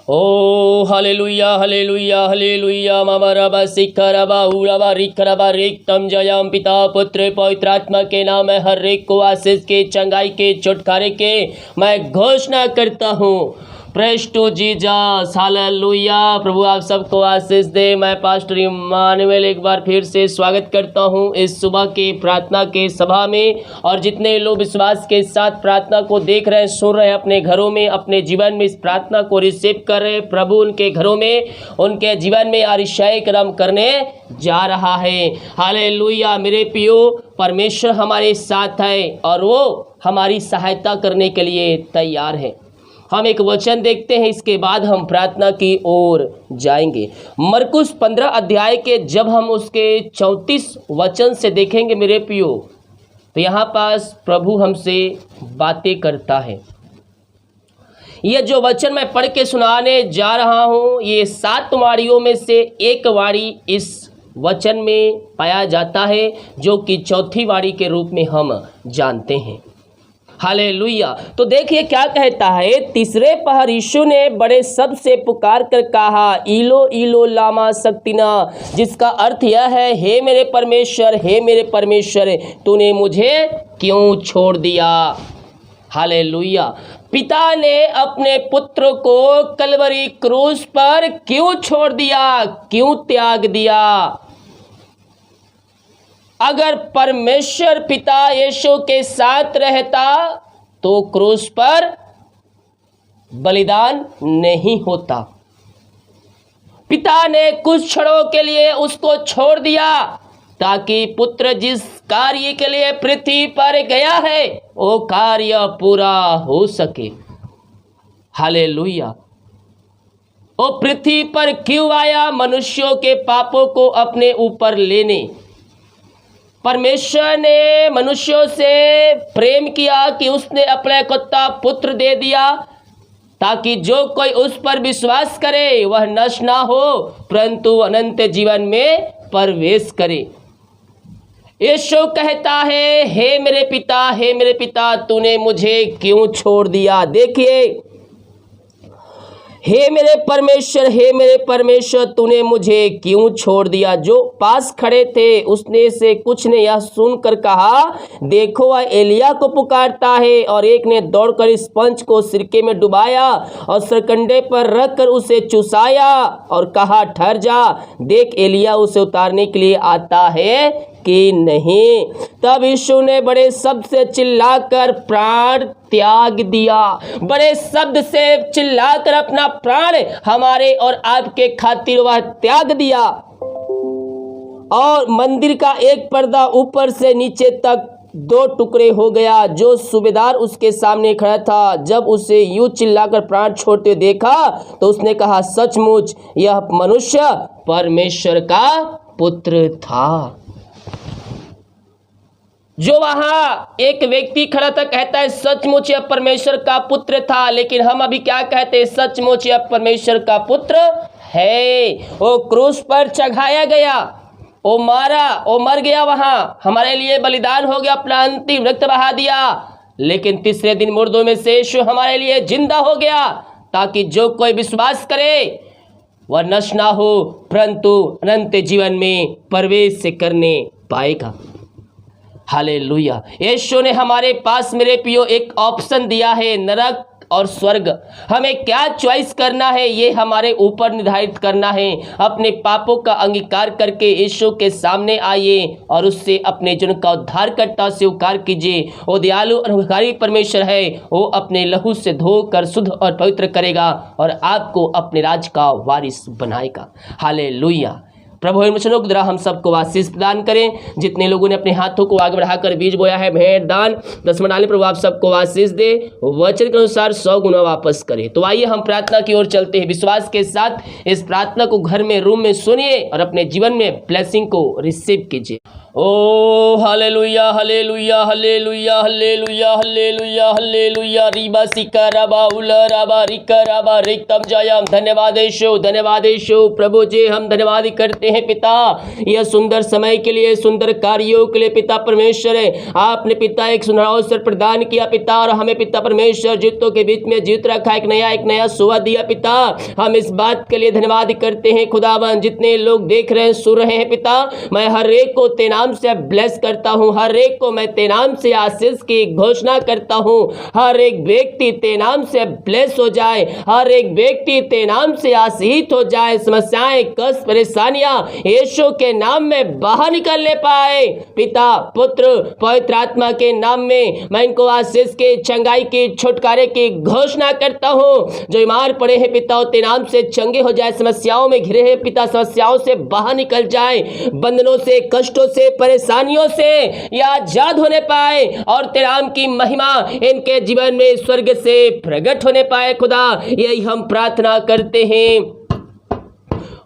ओ hallelujah hallelujah hallelujah मम रब शिखरबा उड़बा रिखरबा रिक्तम जयम पिता पुत्र पवित्र आत्मा के नाम में हर एक को आशीष के, चंगाई के, छुटकारे के मैं घोषणा करता हूँ। Praise to Jesus hallelujah. प्रभु आप सबको आशीष दे। मैं पास्टर इमानुएल एक बार फिर से स्वागत करता हूं इस सुबह के प्रार्थना के सभा में। और जितने लोग विश्वास के साथ प्रार्थना को देख रहे हैं, सुन रहे हैं, अपने घरों में, अपने जीवन में इस प्रार्थना को रिसीव कर रहे हैं, प्रभु उनके घरों में, उनके जीवन में अतिशय कर्म करने जा रहा है। हालेलुया। मेरे प्रियो, परमेश्वर हमारे साथ है और वो हमारी सहायता करने के लिए तैयार है। हम एक वचन देखते हैं, इसके बाद हम प्रार्थना की ओर जाएंगे। मरकुस 15 अध्याय के जब हम उसके 34 वचन से देखेंगे मेरे प्रियो, तो यहाँ पास प्रभु हमसे बातें करता है। ये जो वचन मैं पढ़ के सुनाने जा रहा हूँ, ये 7 वाणियों में से एक वाणी इस वचन में पाया जाता है, जो कि चौथी वाणी के रूप में हम जानते हैं। हालेलुया। तो देखिए क्या कहता है। तीसरे पहर यीशु ने बड़े शब्द से पुकार कर कहा, इलो इलो लामा शक्तिना, जिसका अर्थ यह है, हे मेरे परमेश्वर, हे मेरे परमेश्वर, तूने मुझे क्यों छोड़ दिया। हालेलुया। पिता ने अपने पुत्र को कलवरी क्रूस पर क्यों छोड़ दिया, क्यों त्याग दिया। अगर परमेश्वर पिता यीशु के साथ रहता तो क्रूस पर बलिदान नहीं होता। पिता ने कुछ क्षणों के लिए उसको छोड़ दिया ताकि पुत्र जिस कार्य के लिए पृथ्वी पर गया है वो कार्य पूरा हो सके। हालेलुया। वो पृथ्वी पर क्यों आया? मनुष्यों के पापों को अपने ऊपर लेने। परमेश्वर ने मनुष्यों से प्रेम किया कि उसने अपना इकलौता पुत्र दे दिया, ताकि जो कोई उस पर विश्वास करे वह नष्ट ना हो परंतु अनंत जीवन में प्रवेश करे। यीशु कहता है, हे मेरे पिता, हे मेरे पिता, तूने मुझे क्यों छोड़ दिया। देखिए, हे मेरे परमेश्वर, हे मेरे परमेश्वर, तूने मुझे क्यों छोड़ दिया। जो पास खड़े थे उसने से कुछ ने यह सुनकर कहा, देखो वह एलिया को पुकारता है। और एक ने दौड़कर इस पंच को सिरके में डुबाया और सरकंडे पर रखकर उसे चुसाया और कहा, ठहर जा, देख एलिया उसे उतारने के लिए आता है कि नहीं। तब यीशु ने बड़े शब्द से चिल्लाकर प्राण त्याग दिया। बड़े शब्द से चिल्लाकर अपना प्राण हमारे और आपके खातिर वह त्याग दिया। और मंदिर का एक पर्दा ऊपर से नीचे तक 2 टुकड़े हो गया। जो सूबेदार उसके सामने खड़ा था, जब उसे यूं चिल्लाकर प्राण छोड़ते देखा तो उसने कहा, सचमुच यह मनुष्य परमेश्वर का पुत्र था। जो वहां एक व्यक्ति खड़ा था, कहता है सचमुच यह परमेश्वर का पुत्र था। लेकिन हम अभी क्या कहते हैं? सचमुच यह परमेश्वर का पुत्र है। वो क्रूस पर चढ़ाया गया, वो मारा, वो मर गया, वहां हमारे लिए बलिदान हो गया, अपना अंतिम रक्त बहा दिया। लेकिन तीसरे दिन मुर्दों में से यीशु हमारे लिए जिंदा हो गया, ताकि जो कोई विश्वास करे वह नष्ट ना हो परंतु अनंत जीवन में प्रवेश करने पाएगा। हालेलुया। यीशु ने हमारे पास मेरे प्रियो एक ऑप्शन दिया है, नरक और स्वर्ग। हमें क्या चॉइस करना है ये हमारे ऊपर निर्धारित करना है। अपने पापों का अंगीकार करके यीशु के सामने आइए और उससे अपने जन का उद्धारकर्ता स्वीकार कीजिए। वो दयालु अनुग्रहकारी परमेश्वर है, वो अपने लहू से धोकर शुद्ध और पवित्र करेगा और आपको अपने राज का वारिस बनाएगा। हालेलुया। प्रभु वचनों के द्वारा हम सबको आशीष प्रदान करें। जितने लोगों ने अपने हाथों को आगे बढ़ाकर बीज बोया है, भेंट दान 10 डालें, प्रभु आप सबको आशीष दे, वचन के अनुसार 100 गुना वापस करें। तो आइए हम प्रार्थना की ओर चलते हैं। विश्वास के साथ इस प्रार्थना को घर में, रूम में सुनिए और अपने जीवन में ब्लेसिंग को रिसीव कीजिए। O hallelujah hallelujah hallelujah hallelujah hallelujah hallelujah रीबा सिका रबा उला रबा रिका रबा रिक्तम जयम। धन्यवाद यीशु प्रभु जी, हम धन्यवाद करते हैं पिता यह सुंदर समय के लिए, सुंदर कार्यों के लिए पिता परमेश्वर है। आपने पिता एक सुनहरा अवसर प्रदान किया पिता, और हमें पिता परमेश्वर जीतों के बीच में जीत रखा, एक नया सुबह दिया पिता। हम इस बात के लिए धन्यवाद करते हैं खुदावन। जितने लोग देख रहे हैं सुन रहे हैं पिता, मैं हर एक को तेरे नाम से ब्लेस करता हूं, हर एक को मैं तेरे नाम से आशीष की घोषणा करता हूं। हर एक व्यक्ति तेरे नाम से ब्लेस हो जाए, हर एक व्यक्ति तेरे नाम से आशीषित हो जाए। समस्याएं, कष्ट, परेशानियां यीशु के नाम में बाहर निकलने पाए। पिता पुत्र पवित्र आत्मा के नाम में मैं इनको आशीष के, चंगाई के, छुटकारे की घोषणा करता हूं। जो बीमार पड़े हैं पिता तेरे नाम से चंगे हो जाए, समस्याओं में घिरे हैं पिता समस्याओं से बाहर निकल जाए, बंधनों से, कष्टों से, परेशानियों से या आजाद होने पाए, और तेरे नाम की महिमा इनके जीवन में स्वर्ग से प्रकट होने पाए। खुदा यही हम प्रार्थना करते हैं।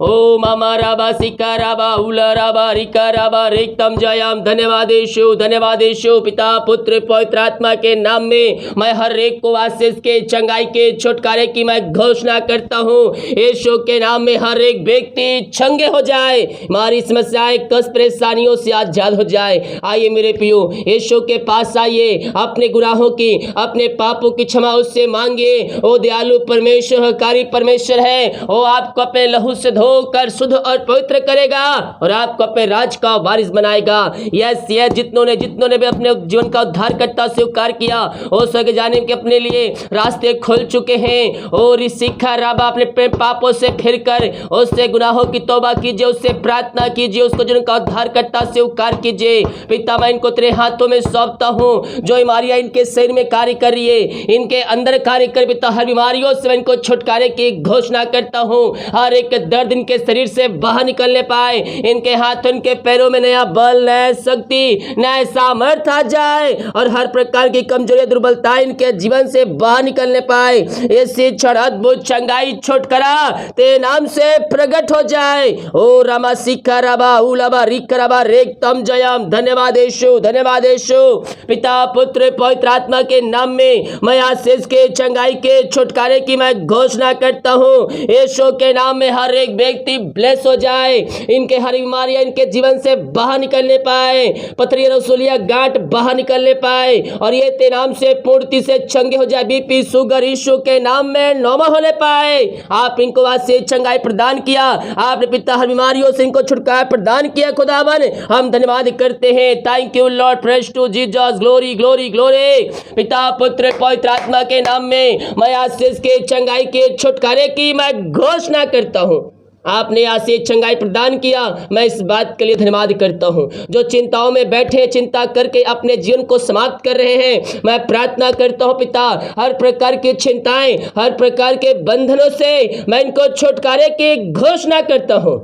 ओ मामा राबा सिका राबा उला राबा रिका राबा रिक्तम जयम। धन्यवाद यीशु पिता पुत्र पवित्र आत्मा के नाम में मैं हर एक को आशीष के, चंगाई के, छुटकारे की मैं घोषणा करता हूँ। यीशु के नाम में हर एक व्यक्ति चंगे हो जाए, हमारी समस्याएं, कष्ट, परेशानियों से आजाद हो जाए। आइए मेरे प्रियो, यीशु के पास आइए, अपने गुनाहों की, अपने पापों की क्षमा उससे मांगिए। ओ दयालु परमेश्वर, कारी परमेश्वर है, वो आपको अपने लहू से कर शुद्ध और पवित्र करेगा और आपको अपने राज का वारिस बनाएगा। यस जितनों ने भी अपने जीवन का उद्धार करता स्वीकार किया, वो स्वर्ग जाने के अपने लिए रास्ते खुल चुके हैं। और इस सिखा राबा अपने पापों से फिरकर उससे गुनाहों की तौबा कीजिए, उससे प्रार्थना कीजिए, उसको जीवन का उद्धार करता स्वीकार कीजिए। पिता मैं इनको तेरे हाथों में सौंपता हूँ। जो बीमारियां इनके शरीर में कार्य कर रही है, इनके अंदर कार्य कर पिता, हर बीमारियों से मैं इनको छुटकारे की घोषणा करता हूँ। हर एक दर्द इनके शरीर से बाहर निकलने पाए, इनके हाथों, इनके पैरों में नया बल, नया शक्ति, नया सामर्थ्य आ जाए, और हर प्रकार की कमजोरी, दुर्बलता इनके जीवन से बाहर निकलने पाए। ऐसी क्षण अद्भुत चंगाई, छुटकारा तेरे नाम से प्रकट हो जाए। ओ रामा सिक्का राबा उलाबा रिकराबा रेक्तम जयम। धन्यवाद यीशु पिता पुत्र पवित्र आत्मा के नाम में मैं आशीष के, चंगाई के, छुटकारे की मैं घोषणा करता हूँ। यीशु के नाम में हर एक व्यक्ति ब्लेस हो जाए, इनके हर बीमारियां इनके जीवन से बाहर निकलने पाए, पथरी, रसोलिया, गांठ बाहर निकलने पाए, और ये तेरे नाम से पूर्ति से चंगे हो जाए। बीपी, शुगर यीशु के नाम में नॉर्मल होने पाए। आप इनको आज से चंगाई प्रदान किया, आपने पिता हर बीमारियों से इनको छुटकारा प्रदान किया। खुदावन हम धन्यवाद करते हैं। Thank you Lord, praise to Jesus, glory glory glory. पिता पुत्र पवित्र आत्मा के नाम में मैं आशीष के, चंगाई के, छुटकारे की मैं घोषणा करता हूँ। आपने आशीष, चंगाई प्रदान किया, मैं इस बात के लिए धन्यवाद करता हूं। जो चिंताओं में बैठे, चिंता करके अपने जीवन को समाप्त कर रहे हैं, मैं प्रार्थना करता हूं पिता, हर प्रकार की चिंताएं, हर प्रकार के बंधनों से मैं इनको छुटकारे की घोषणा करता हूं।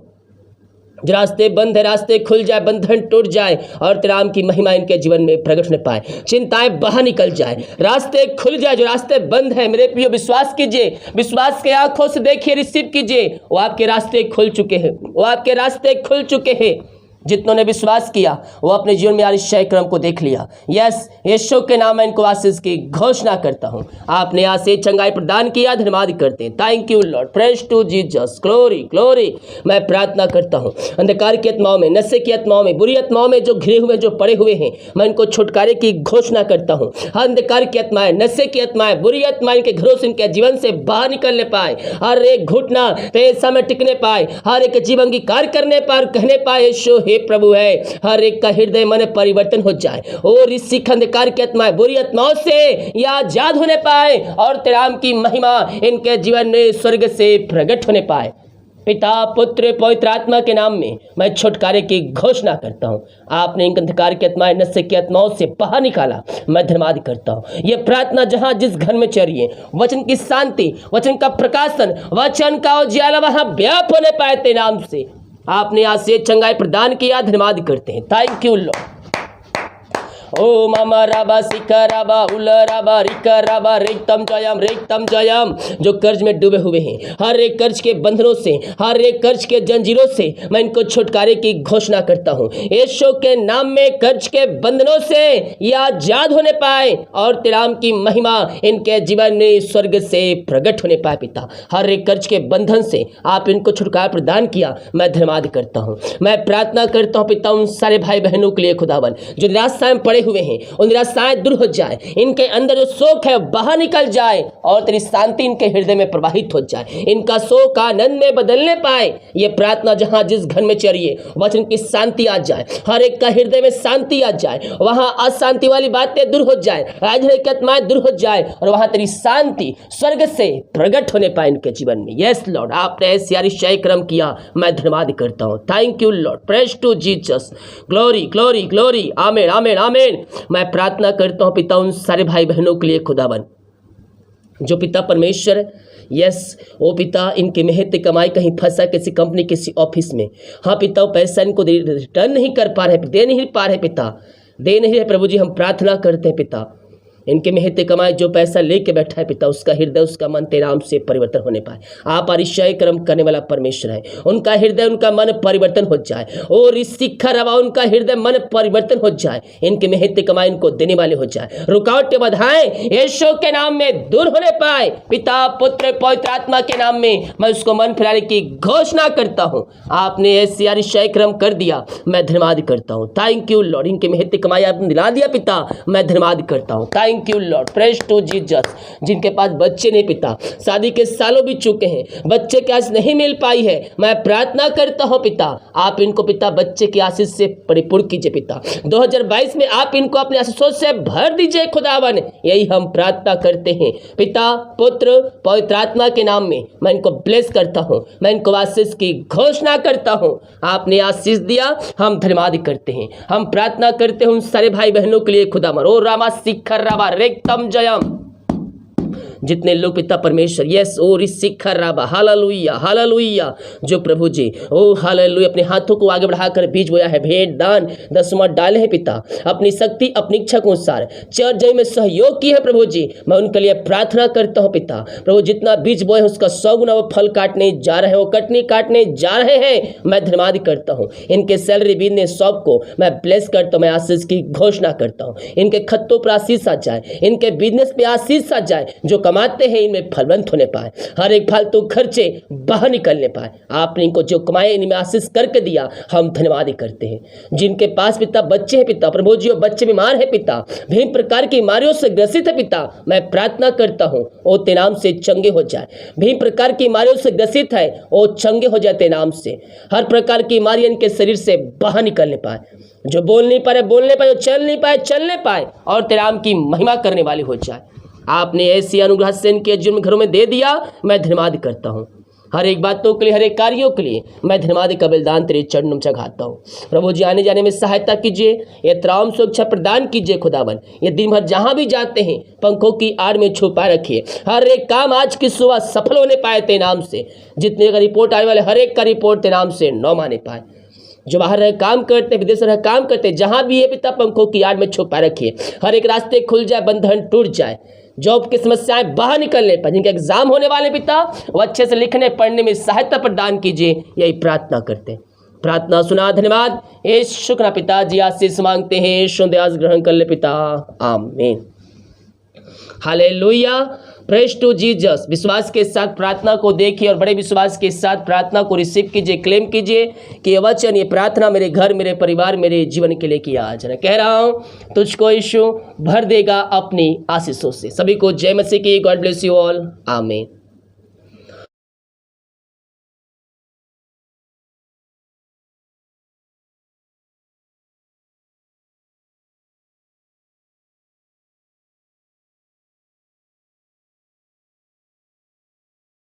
जो रास्ते बंद है, रास्ते खुल जाए, बंधन टूट जाए, और तेरे नाम की महिमा इनके जीवन में प्रकट होने पाए। चिंताएं बाहर निकल जाए, रास्ते खुल जाए। जो रास्ते बंद है मेरे प्रियो, विश्वास कीजिए, विश्वास के आंखों से देखिए, रिसीव कीजिए, वो आपके रास्ते खुल चुके हैं, वो आपके रास्ते खुल चुके हैं। जितनों ने विश्वास किया वो अपने जीवन में आश्चर्य क्रम को देख लिया। यस, यीशु के नाम में इनको आशीष की घोषणा करता हूं। आपने आशीष, चंगाई प्रदान किया, धन्यवाद करते हैं। Thank you Lord, praise to Jesus, glory glory. मैं प्रार्थना करता हूं, अंधकार की आत्माओं में, नशे की आत्माओं में, बुरी आत्माओं में जो घिरे हुए, जो पड़े हुए हैं, मैं इनको छुटकारे की घोषणा करता हूं। अंधकार की आत्माएं, नशे की आत्माएं, बुरी आत्माएं इनके घरों से, इनके जीवन से बाहर निकलने पाए। हर एक घुटना तेरे सामने टिकने पाए, हर एक जीवन की कार्य करने पाए, कहने पाए यीशु हे प्रभु है। हर एक का हृदय मन परिवर्तन हो जाए, और इस अंधकार की आत्माएं, बुरी आत्माओं से या आजाद होने पाए, और तेरे नाम की महिमा इनके जीवन में स्वर्ग से प्रकट होने पाए। पिता पुत्र पवित्र आत्मा के नाम में मैं छुटकारे की घोषणा करता हूँ। आपने इन अंधकार की आत्माएं, नशे की आत्माओं से बाहर निकाला, मैं धन्यवाद करता हूँ। ये प्रार्थना जहाँ जिस घर में चल रही है, वचन की शांति, वचन का प्रकाशन, वचन का उजियाला वहाँ व्याप होने पाए तेरे नाम से। आपने आशीष, चंगाई प्रदान किया, धन्यवाद करते हैं। Thank you Lord. ओ मामा राबा सिखा राबा उला राबा रिका राबा रेक्तम जयम। जो कर्ज में डूबे हुए हैं, हर एक कर्ज के बंधनों से, हर एक कर्ज के जंजीरों से मैं इनको छुटकारे की घोषणा करता हूँ। यीशु के नाम में कर्ज के बंधनों से ये आजाद होने पाए और तेरे नाम की महिमा इनके जीवन में स्वर्ग से प्रकट होने पाए। पिता, हर एक कर्ज के बंधन से आप इनको छुटकारा प्रदान किया, मैं धन्यवाद करता हूँ। मैं प्रार्थना करता हूँ पिता उन सारे भाई बहनों के लिए खुदावन जो निराशा में पड़े हुए हैं, उन निराशाएं दूर हो जाए, इनके अंदर जो शोक है बाहर निकल जाए और तेरी शांति इनके हृदय में प्रवाहित हो जाए, इनका शोक आनंद में बदलने पाए। ये प्रार्थना जहां जिस घर में चलिए वचन की शांति आ जाए, हर एक का हृदय में शांति आ जाए, वहां अशांति वाली बातें दूर हो जाए, राजनीतिक की आत्माएं दूर हो जाए और वहां तेरी शांति स्वर्ग से प्रकट होने पाए इनके जीवन में। यस लॉर्ड, आपने ऐसे अतिशय कर्म किया, मैं धन्यवाद करता हूँ। Thank you Lord, praise to Jesus, glory glory glory, आमीन आमीन आमीन। मैं प्रार्थना करता हूँ पिता उन सारे भाई बहनों के लिए खुदावन जो पिता परमेश्वर यस ओ पिता इनके मेहनत कमाई कहीं फंसा किसी कंपनी किसी ऑफिस में, हाँ पिता वो पैसा इनको रिटर्न नहीं कर पा रहे, दे नहीं पा रहे पिता, दे नहीं रहे प्रभु जी। हम प्रार्थना करते हैं पिता इनके मेहनत कमाए जो पैसा लेके बैठा है पिता, उसका हृदय उसका मन तेरे नाम से परिवर्तन होने पाए। आप अतिशय कर्म करने वाला परमेश्वर है, उनका हृदय उनका मन परिवर्तन हो जाए और इस शिक्षा रवा उनका हृदय मन परिवर्तन हो जाए, इनके मेहनत कमाई इनको देने वाले हो जाए, रुकावटें बाधाएं यीशु के नाम में दूर होने पाए। पिता पुत्र पवित्र आत्मा के नाम में मैं उसको मन फिराने की घोषणा करता हूँ। आपने ऐसे अतिशय कर्म कर दिया, मैं धन्यवाद करता हूँ। थैंक यू लॉर्ड, इनके मेहनत कमाई आपने दिला दिया पिता, मैं धन्यवाद करता हूँ। Thank you Lord, praise to Jesus. जिनके पास बच्चे नहीं पिता, शादी के सालों भी चुके हैं, बच्चे की आशीष नहीं मिल पाई है, मैं प्रार्थना करता हूं पिता आप इनको पिता बच्चे की आशीष से परिपूर्ण कीजिए पिता। 2022 में आप इनको अपने आशीषों से भर दीजिए खुदावन, यही हम प्रार्थना करते हैं पिता पुत्र पवित्र आत्मा के नाम में। मैं इनको ब्लेस करता हूं, मैं इनको आशीष की घोषणा करता हूं। आपने आशीष दिया, हम धन्यवाद करते हैं। हम प्रार्थना करते हैं उन सारे भाई बहनों के लिए खुदावन, ओ रामा शिखर रामा रेक्तम जयम। जितने लोग पिता परमेश्वर यस ओ रिसिखर राबा हालेलुया हालेलुया, जो प्रभु जी ओ हालेलुया अपने हाथों को आगे बढ़ाकर बीज बोया है, भेंट दान दसवां डाले हैं पिता, अपनी शक्ति अपनी इच्छा के अनुसार चर्च जय में सहयोग किया है प्रभु जी। मैं उनके लिए प्रार्थना करता हूँ पिता प्रभु, जितना बीज बोए है उसका 100 गुना वो फल काटने जा रहे हैं, वो कटनी काटने जा रहे हैं। मैं धन्यवाद करता हूँ। इनके सैलरी बिजनेस सब को मैं ब्लेस करता हूँ, मैं आशीष की घोषणा करता हूँ। इनके खत्तों पर आशीष आ जाए, इनके बिजनेस पे आशीष आ जाए, जो कमाते हैं इनमें फलवंत होने पाए, हर एक फालतू खर्चे बाहर निकलने पाए। आपने इनको जो कमाए इनमें आशीष करके दिया, हम धन्यवाद करते हैं। जिनके पास पिता बच्चे हैं पिता प्रभु जी, बच्चे बीमार है पिता, विभिन्न प्रकार की बीमारियों से ग्रसित है पिता, मैं प्रार्थना करता हूँ ओ तेरे नाम से चंगे हो जाए। विभिन्न प्रकार की बीमारियों से ग्रसित है ओ चंगे हो जाए तेरे नाम से, हर प्रकार की बीमारियां इनके शरीर से बाहर निकलने पाए, जो बोल नहीं पाए बोलने पाए, जो चल नहीं पाए चलने पाए और तेरे नाम की महिमा करने वाली हो जाए। आपने ऐसी अनुग्रह से इनके जीवन घरों में दे दिया, मैं धन्यवाद करता हूँ। हर एक बातों के लिए हर एक कार्यों के लिए मैं धन्यवाद का बलिदान तेरे चरणों में चढ़ाता हूँ। प्रभु जी आने जाने में सहायता कीजिए, ये त्राम सुरक्षा प्रदान कीजिए खुदावन। ये दिन भर जहाँ भी जाते हैं पंखों की आड़ में छुपा रखिए, हर एक काम आज की सुबह सफल होने पाए तेरे नाम से। जितने का रिपोर्ट आने वाले हर एक का रिपोर्ट तेरे नाम से न माने पाए। जो बाहर रह काम करते विदेश रह काम करते, जहाँ भी है पिता पंखों की आड़ में छुपा रखिए, हर एक रास्ते खुल जाए, बंधन टूट जाए, जॉब की समस्याएं बाहर निकलने पर, जिनके एग्जाम होने वाले पिता वो अच्छे से लिखने पढ़ने में सहायता प्रदान कीजिए, यही प्रार्थना करते हैं। प्रार्थना सुना, धन्यवाद। ये शुक्र पिताजी आशीष मांगते हैं, शुद्ध ग्रहण कर ले पिता, आमीन हालेलुया, प्रेज टू जीसस। विश्वास के साथ प्रार्थना को देखिए और बड़े विश्वास के साथ प्रार्थना को रिसीव कीजिए, क्लेम कीजिए कि ये वचन ये प्रार्थना मेरे घर मेरे परिवार मेरे जीवन के लिए किया। आज मैं कह रहा हूँ तुझको यीशु भर देगा अपनी आशीषों से। सभी को जय मसीह की, गॉड ब्लेस यू ऑल, आमीन।